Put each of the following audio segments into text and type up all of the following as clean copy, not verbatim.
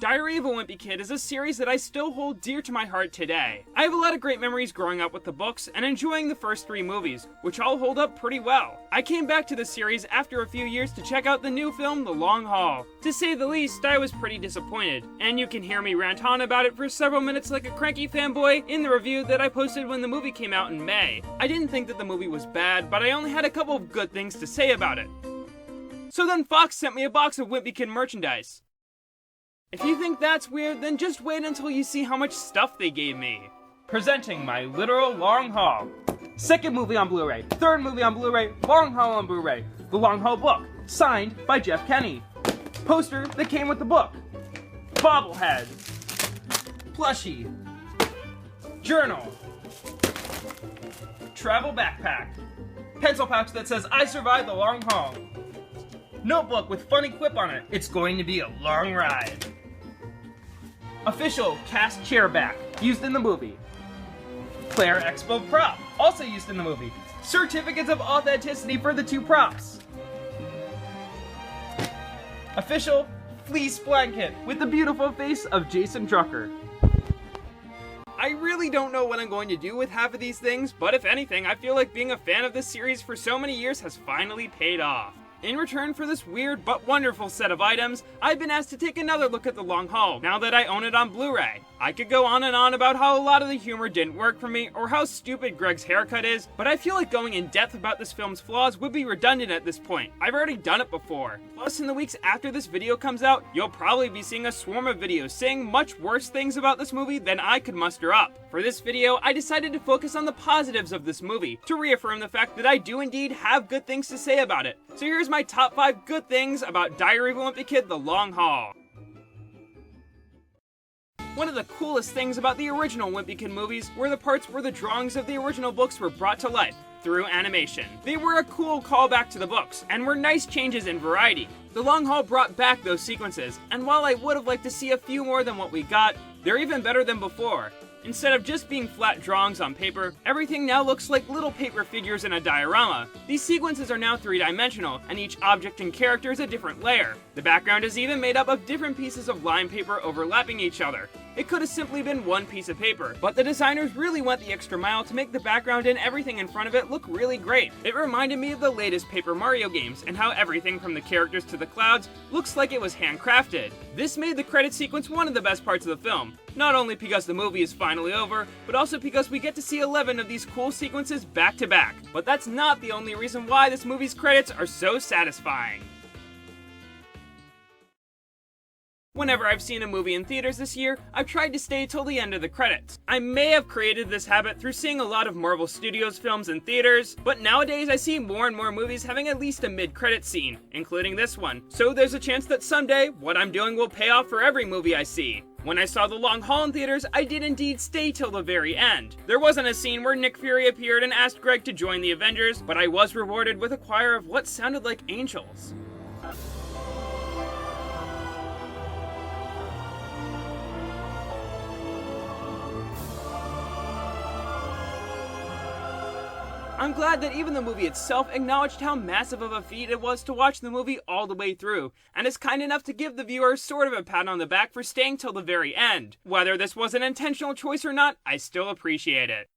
Diary of a Wimpy Kid is a series that I still hold dear to my heart today. I have a lot of great memories growing up with the books and enjoying the first 3 movies, which all hold up pretty well. I came back to the series after a few years to check out the new film, The Long Haul. To say the least, I was pretty disappointed, and you can hear me rant on about it for several minutes like a cranky fanboy in the review that I posted when the movie came out in May. I didn't think that the movie was bad, but I only had a couple of good things to say about it. So then Fox sent me a box of Wimpy Kid merchandise. If you think that's weird, then just wait until you see how much stuff they gave me. Presenting my literal Long Haul. Second movie on Blu-ray, third movie on Blu-ray, Long Haul on Blu-ray. The Long Haul book, signed by Jeff Kenny. Poster that came with the book. Bobblehead. Plushie. Journal. Travel backpack. Pencil pouch that says, "I survived the long haul." Notebook with funny quip on it. "It's going to be a long ride." Official cast chair back, used in the movie. Claire Expo prop, also used in the movie. Certificates of authenticity for the 2 props. Official fleece blanket with the beautiful face of Jason Drucker. I really don't know what I'm going to do with half of these things, but if anything, I feel like being a fan of this series for so many years has finally paid off. In return for this weird but wonderful set of items, I've been asked to take another look at The Long Haul, now that I own it on Blu-ray. I could go on and on about how a lot of the humor didn't work for me, or how stupid Greg's haircut is, but I feel like going in depth about this film's flaws would be redundant at this point. I've already done it before. Plus, in the weeks after this video comes out, you'll probably be seeing a swarm of videos saying much worse things about this movie than I could muster up. For this video, I decided to focus on the positives of this movie, to reaffirm the fact that I do indeed have good things to say about it. So here's my top 5 good things about Diary of a Wimpy Kid: The Long Haul. One of the coolest things about the original Wimpy Kid movies were the parts where the drawings of the original books were brought to life through animation. They were a cool callback to the books, and were nice changes in variety. The Long Haul brought back those sequences, and while I would have liked to see a few more than what we got, they're even better than before. Instead of just being flat drawings on paper, everything now looks like little paper figures in a diorama. These sequences are now 3-dimensional, and each object and character is a different layer. The background is even made up of different pieces of line paper overlapping each other. It could have simply been one piece of paper, but the designers really went the extra mile to make the background and everything in front of it look really great. It reminded me of the latest Paper Mario games, and how everything from the characters to the clouds looks like it was handcrafted. This made the credit sequence one of the best parts of the film. Not only because the movie is finally over, but also because we get to see 11 of these cool sequences back to back. But that's not the only reason why this movie's credits are so satisfying. Whenever I've seen a movie in theaters this year, I've tried to stay till the end of the credits. I may have created this habit through seeing a lot of Marvel Studios films in theaters, but nowadays I see more and more movies having at least a mid-credit scene, including this one. So there's a chance that someday, what I'm doing will pay off for every movie I see. When I saw The Long Haul in theaters, I did indeed stay till the very end. There wasn't a scene where Nick Fury appeared and asked Greg to join the Avengers, but I was rewarded with a choir of what sounded like angels. I'm glad that even the movie itself acknowledged how massive of a feat it was to watch the movie all the way through, and is kind enough to give the viewer sort of a pat on the back for staying till the very end. Whether this was an intentional choice or not, I still appreciate it.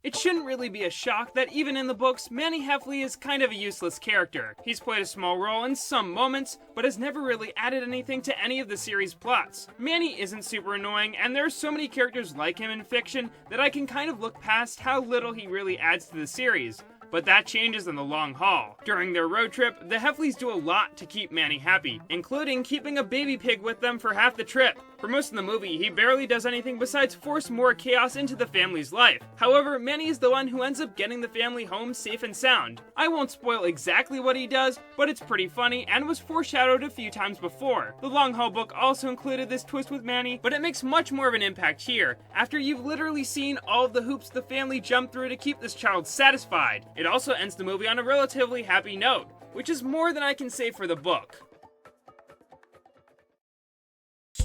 It shouldn't really be a shock that even in the books, Manny Heffley is kind of a useless character. He's played a small role in some moments, but has never really added anything to any of the series' plots. Manny isn't super annoying, and there are so many characters like him in fiction that I can kind of look past how little he really adds to the series. But that changes in The Long Haul. During their road trip, the Heffleys do a lot to keep Manny happy, including keeping a baby pig with them for half the trip. For most of the movie, he barely does anything besides force more chaos into the family's life. However, Manny is the one who ends up getting the family home safe and sound. I won't spoil exactly what he does, but it's pretty funny and was foreshadowed a few times before. The Long Haul book also included this twist with Manny, but it makes much more of an impact here, after you've literally seen all of the hoops the family jump through to keep this child satisfied. It also ends the movie on a relatively happy note, which is more than I can say for the book.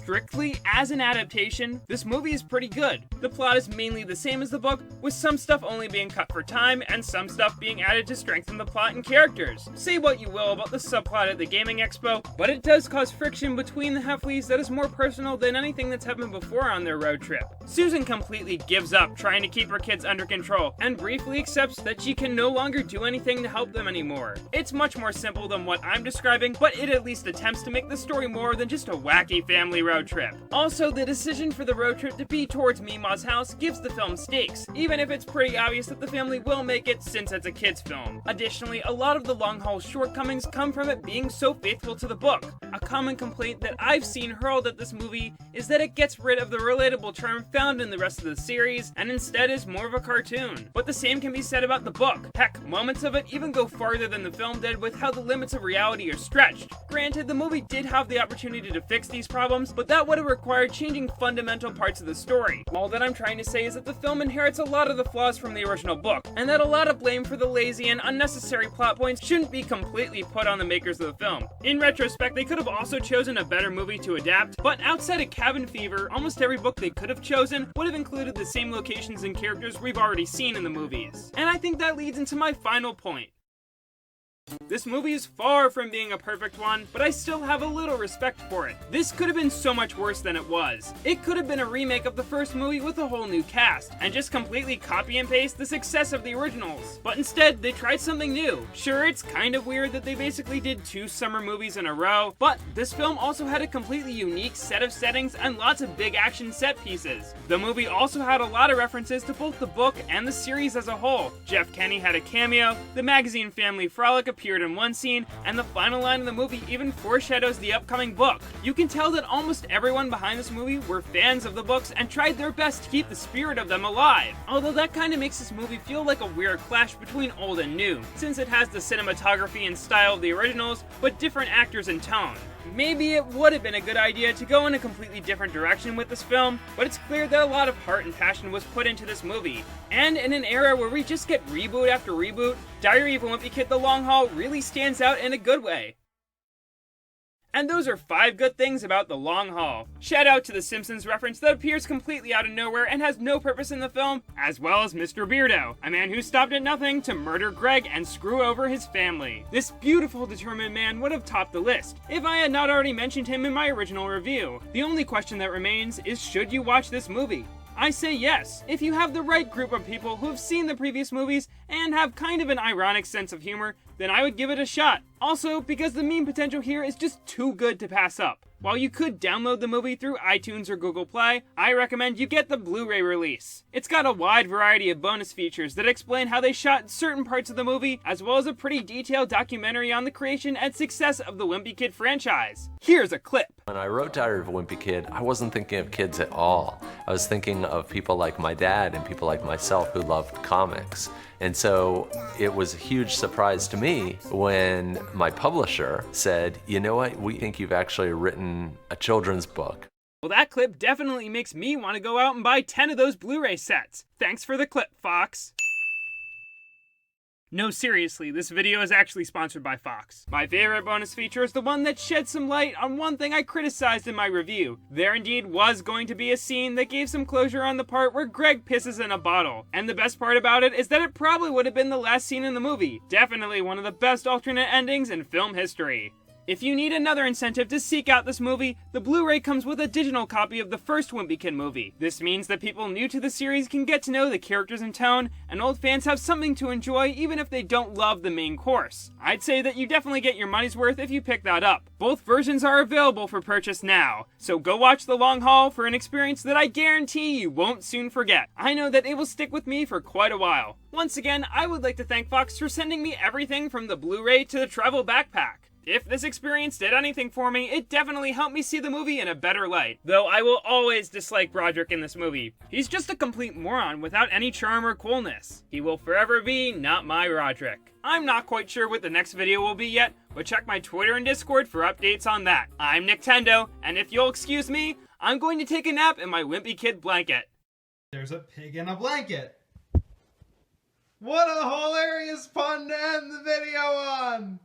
strictly as an adaptation, this movie is pretty good. The plot is mainly the same as the book, with some stuff only being cut for time and some stuff being added to strengthen the plot and characters. Say what you will about the subplot at the gaming expo, but it does cause friction between the Heffleys that is more personal than anything that's happened before on their road trip. Susan completely gives up trying to keep her kids under control and briefly accepts that she can no longer do anything to help them anymore. It's much more simple than what I'm describing, but it at least attempts to make the story more than just a wacky family road trip. Also, the decision for the road trip to be towards Meemaw's house gives the film stakes, even if it's pretty obvious that the family will make it since it's a kid's film. Additionally, a lot of the long haul shortcomings come from it being so faithful to the book. A common complaint that I've seen hurled at this movie is that it gets rid of the relatable charm found in the rest of the series and instead is more of a cartoon. But the same can be said about the book. Heck, moments of it even go farther than the film did with how the limits of reality are stretched. Granted, the movie did have the opportunity to fix these problems, but that would have required changing fundamental parts of the story. All that I'm trying to say is that the film inherits a lot of the flaws from the original book, and that a lot of blame for the lazy and unnecessary plot points shouldn't be completely put on the makers of the film. In retrospect, they could have also chosen a better movie to adapt, but outside of Cabin Fever, almost every book they could have chosen would have included the same locations and characters we've already seen in the movies. And I think that leads into my final point. This movie is far from being a perfect one, but I still have a little respect for it. This could have been so much worse than it was. It could have been a remake of the first movie with a whole new cast, and just completely copy and paste the success of the originals. But instead, they tried something new. Sure, it's kind of weird that they basically did 2 summer movies in a row, but this film also had a completely unique set of settings and lots of big action set pieces. The movie also had a lot of references to both the book and the series as a whole. Jeff Kenny had a cameo, the magazine Family Frolic appeared in one scene, and the final line of the movie even foreshadows the upcoming book. You can tell that almost everyone behind this movie were fans of the books and tried their best to keep the spirit of them alive. Although that kind of makes this movie feel like a weird clash between old and new, since it has the cinematography and style of the originals, but different actors and tone. Maybe it would have been a good idea to go in a completely different direction with this film, but it's clear that a lot of heart and passion was put into this movie. And in an era where we just get reboot after reboot, Diary of a Wimpy Kid: The Long Haul really stands out in a good way. And those are 5 good things about The Long Haul. Shout out to the Simpsons reference that appears completely out of nowhere and has no purpose in the film, as well as Mr. Beardo, a man who stopped at nothing to murder Greg and screw over his family. This beautiful, determined man would have topped the list, if I had not already mentioned him in my original review. The only question that remains is, should you watch this movie? I say yes, if you have the right group of people who have seen the previous movies and have kind of an ironic sense of humor, then I would give it a shot. Also, because the meme potential here is just too good to pass up. While you could download the movie through iTunes or Google Play, I recommend you get the Blu-ray release. It's got a wide variety of bonus features that explain how they shot certain parts of the movie, as well as a pretty detailed documentary on the creation and success of the Wimpy Kid franchise. Here's a clip. When I wrote Diary of a Wimpy Kid, I wasn't thinking of kids at all. I was thinking of people like my dad and people like myself who loved comics. And so it was a huge surprise to me when my publisher said, you know what, we think you've actually written a children's book. Well, that clip definitely makes me want to go out and buy 10 of those Blu-ray sets. Thanks for the clip, Fox. No, seriously, this video is actually sponsored by Fox. My favorite bonus feature is the one that sheds some light on one thing I criticized in my review. There indeed was going to be a scene that gave some closure on the part where Greg pisses in a bottle. And the best part about it is that it probably would have been the last scene in the movie. Definitely one of the best alternate endings in film history. If you need another incentive to seek out this movie, the Blu-ray comes with a digital copy of the first Wimpy Kid movie. This means that people new to the series can get to know the characters and tone, and old fans have something to enjoy even if they don't love the main course. I'd say that you definitely get your money's worth if you pick that up. Both versions are available for purchase now, so go watch The Long Haul for an experience that I guarantee you won't soon forget. I know that it will stick with me for quite a while. Once again, I would like to thank Fox for sending me everything from the Blu-ray to the travel backpack. If this experience did anything for me, it definitely helped me see the movie in a better light. Though I will always dislike Broderick in this movie. He's just a complete moron without any charm or coolness. He will forever be not my Roderick. I'm not quite sure what the next video will be yet, but check my Twitter and Discord for updates on that. I'm NICKtendo, and if you'll excuse me, I'm going to take a nap in my Wimpy Kid blanket. There's a pig in a blanket. What a hilarious pun to end the video on!